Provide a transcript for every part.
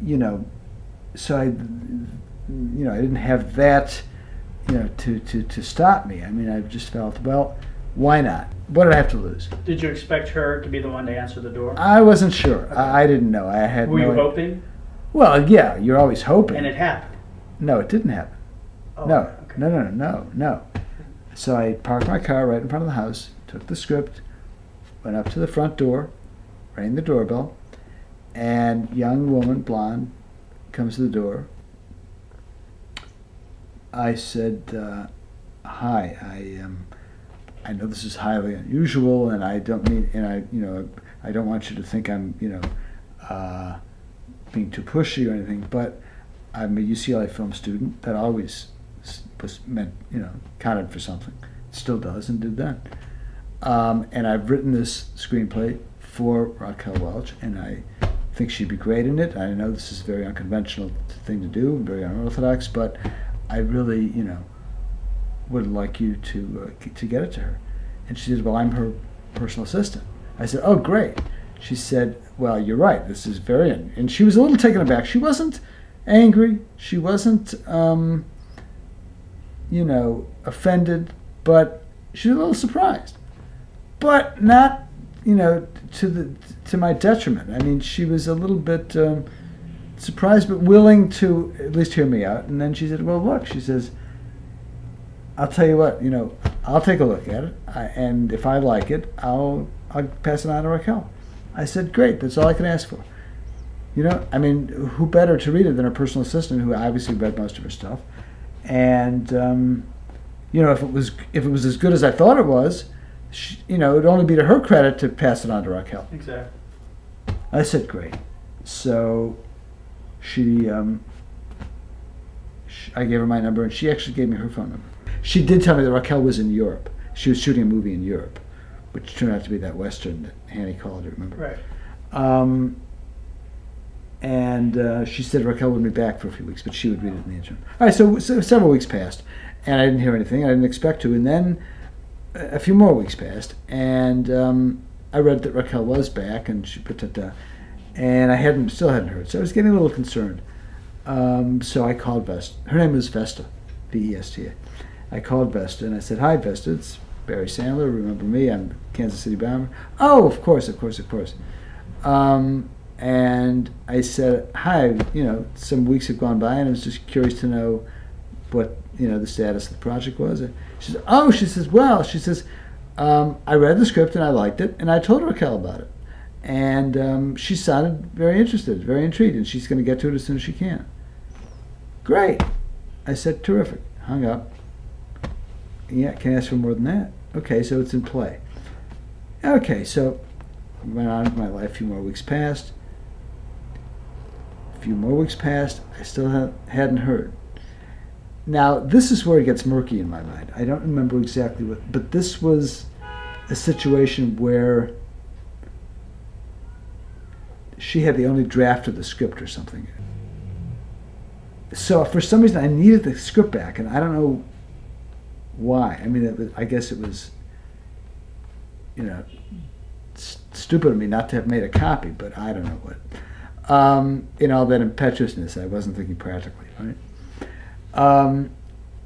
you know, so I, you know, I didn't have that, you know, to stop me. I mean, I just felt, well, why not? What did I have to lose? Did you expect her to be the one to answer the door? I wasn't sure. Okay. I didn't know. I had Were no you idea. hoping? Well, yeah, you're always hoping. And it happened? No, it didn't happen. Oh, No, okay. no. So I parked my car right in front of the house, took the script, went up to the front door, rang the doorbell, and young woman, blonde, comes to the door. I said, "Hi, I know this is highly unusual, and I don't mean, and I don't want you to think I'm, being too pushy or anything, but I'm a UCLA film student. That always was meant, counted for something. It still does and did then. And I've written this screenplay for Raquel Welch, and I think she'd be great in it. I know this is a very unconventional thing to do, very unorthodox, but I really, would like you to get it to her." And she said, "Well, I'm her personal assistant." I said, "Oh, great." She said, "Well, you're right. This is very..." And she was a little taken aback. She wasn't angry. She wasn't, offended, but she was a little surprised. But not, to my detriment. I mean, she was a little bit surprised, but willing to at least hear me out. And then she said, "Well, look," she says, "I'll tell you what, I'll take a look at it, and if I like it, I'll pass it on to Raquel." I said, "Great, that's all I can ask for." I mean, who better to read it than her personal assistant, who obviously read most of her stuff. And if it was as good as I thought it was, it would only be to her credit to pass it on to Raquel. Exactly. I said, "Great." So I gave her my number, and she actually gave me her phone number. She did tell me that Raquel was in Europe. She was shooting a movie in Europe, which turned out to be that Western that Hanny called it, remember? Right. And she said Raquel would be back for a few weeks, but she would read it in the interim. All right, so several weeks passed, and I didn't hear anything. I didn't expect to. And then a few more weeks passed, and I read that Raquel was back, and she put that, and I still hadn't heard. So I was getting a little concerned. So I called Vesta. Her name was Vesta, Vesta. I called Vesta, and I said, "Hi, Vesta. It's Barry Sandler. Remember me? I'm Kansas City bomber." "Oh, of course. And I said, "Hi, some weeks have gone by, and I was just curious to know what, the status of the project was." She said, "Oh," she says, "I read the script and I liked it, and I told Raquel about it. And she sounded very interested, very intrigued, and she's going to get to it as soon as she can." "Great." I said, "Terrific." Hung up. "Yeah, can't ask for more than that." "Okay, so it's in play." Okay, so I went on with my life. A few more weeks passed. I still hadn't heard. Now, this is where it gets murky in my mind. I don't remember exactly what, but this was a situation where she had the only draft of the script or something. So for some reason, I needed the script back, and I don't know why. I mean, I guess it was, stupid of me not to have made a copy, but I don't know what. In all that impetuousness, I wasn't thinking practically, right?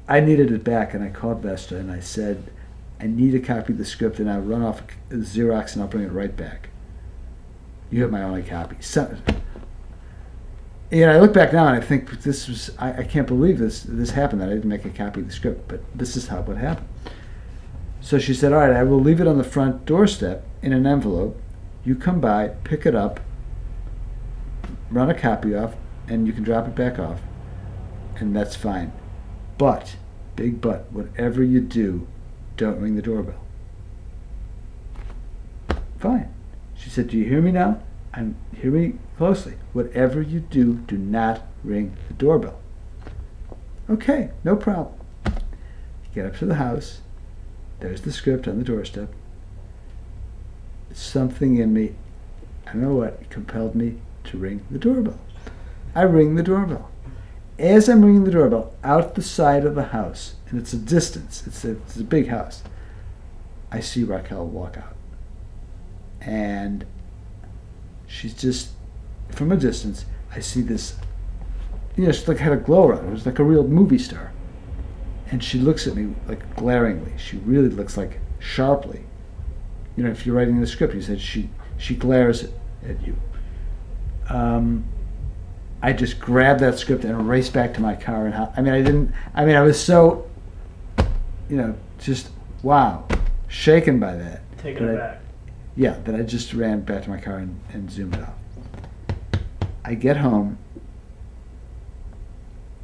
I needed it back, and I called Vesta, and I said, "I need a copy of the script, and I'll run off Xerox, and I'll bring it right back. You have my only copy." So, I look back now, and I think this was, I can't believe this happened, that I didn't make a copy of the script, but this is what happened. So she said, "All right, I will leave it on the front doorstep in an envelope. You come by, pick it up, run a copy off, and you can drop it back off, and that's fine. But, big but, whatever you do, don't ring the doorbell." Fine. She said, "Do you hear me now? Hear me closely. Whatever you do, do not ring the doorbell." Okay, no problem. Get up to the house. There's the script on the doorstep. Something in me, I don't know what, compelled me to ring the doorbell. I ring the doorbell. As I'm ringing the doorbell, out the side of the house, and it's a distance, it's a big house, I see Raquel walk out. And she's just from a distance, I see this, she like had a glow around her. It was like a real movie star. And she looks at me like glaringly. She really looks like sharply. If you're writing the script, you said she glares at you. I just grabbed that script and raced back to my car. And I was so, just, wow, shaken by that. Taken aback. Yeah, that I just ran back to my car and zoomed off. I get home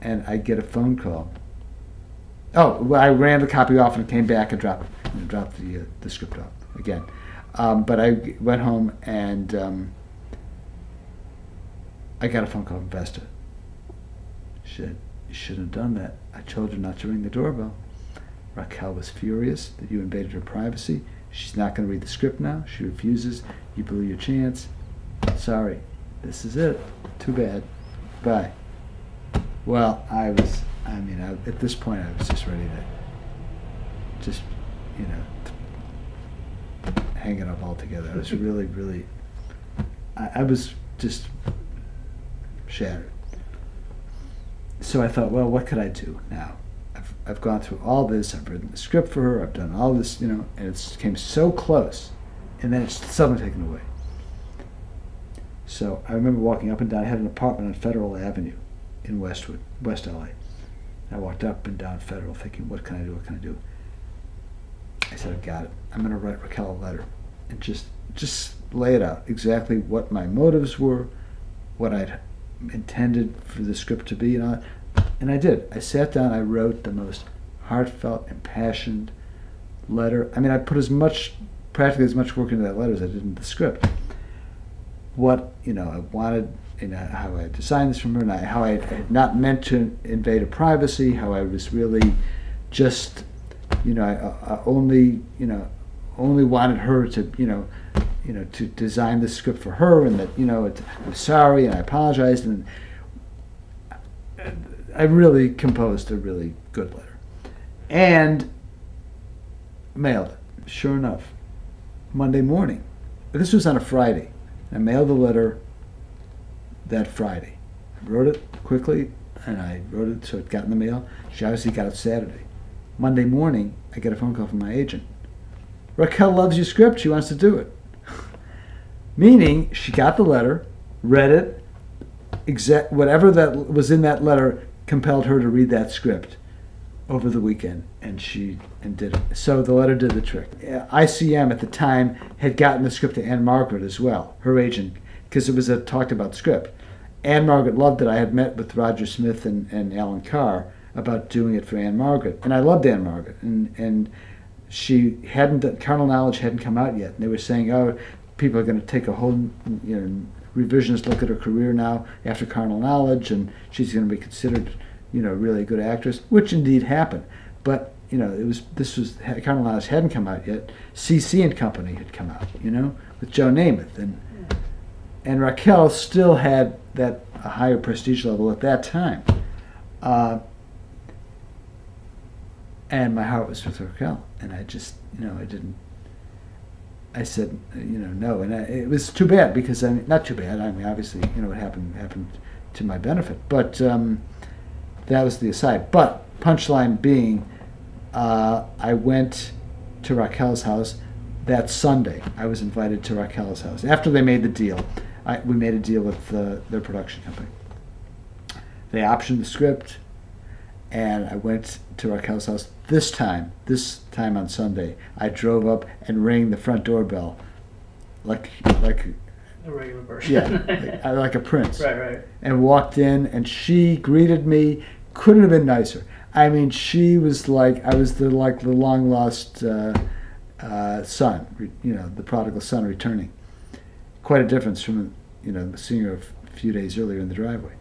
and I get a phone call. Oh, well, I ran the copy off and came back and dropped the script off again. But I went home and I got a phone call from Vesta. She said, "You shouldn't have done that. I told you not to ring the doorbell. Raquel was furious that you invaded her privacy. She's not going to read the script now. She refuses. You blew your chance. Sorry. This is it. Too bad. Bye." Well, at this point, I was just ready to hang it up altogether. I was really, really, I was just shattered. So I thought, well, what could I do now? I've gone through all this. I've written the script for her. I've done all this, and it came so close, and then it's suddenly taken away. So I remember walking up and down. I had an apartment on Federal Avenue in West LA. I walked up and down Federal thinking, what can I do? What can I do? I said, I've got it. I'm going to write Raquel a letter and just lay it out exactly what my motives were, what I'd intended for the script to be, and I did. I sat down. I wrote the most heartfelt, impassioned letter. I put practically as much work into that letter as I did into the script. What I wanted, how I designed this from her, and how I had not meant to invade her privacy, how I was really just, I only wanted her to, to design this script for her, and that, I'm sorry, and I apologized, and I really composed a really good letter, and mailed it. Sure enough, Monday morning. This was on a Friday. I mailed the letter that Friday. I wrote it quickly, and I wrote it so it got in the mail. She obviously got it Saturday. Monday morning, I get a phone call from my agent. Raquel loves your script. She wants to do it. Meaning, she got the letter, read it, whatever that was in that letter compelled her to read that script over the weekend, and did it. So the letter did the trick. ICM at the time had gotten the script to Anne Margaret as well, her agent, because it was a talked about script. Anne Margaret loved it. I had met with Roger Smith and Alan Carr about doing it for Anne Margaret, and I loved Anne Margaret, and she hadn't, Carnal Knowledge hadn't come out yet, and they were saying, oh, people are going to take a whole revisionist look at her career now after Carnal Knowledge, and she's going to be considered really a good actress, which indeed happened. But Carnal Knowledge hadn't come out yet. CC and Company had come out, with Joe Namath, and Raquel still had that a higher prestige level at that time. And my heart was with Raquel, and I just, I said, no, and it was too bad, because not too bad. Obviously, what happened to my benefit, but that was the aside. But punchline being, I went to Raquel's house that Sunday. I was invited to Raquel's house after they made the deal. We made a deal with their production company. They optioned the script, and I went to Raquel's house. This time on Sunday, I drove up and rang the front doorbell like a regular person. Yeah, like a prince. Right. And walked in, and she greeted me. Couldn't have been nicer. She was like, I was the long lost son, the prodigal son returning. Quite a difference from seeing her a few days earlier in the driveway.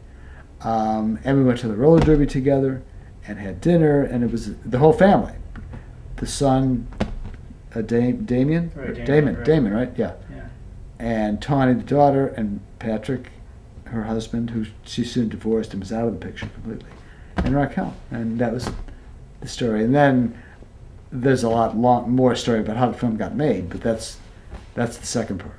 And we went to the roller derby together and had dinner, and it was the whole family. The son, Damien? Right, Damon, right? Yeah. And Tawny, the daughter, and Patrick, her husband, who she soon divorced and was out of the picture completely, and Raquel. And that was the story. And then there's a lot more story about how the film got made, but that's the second part.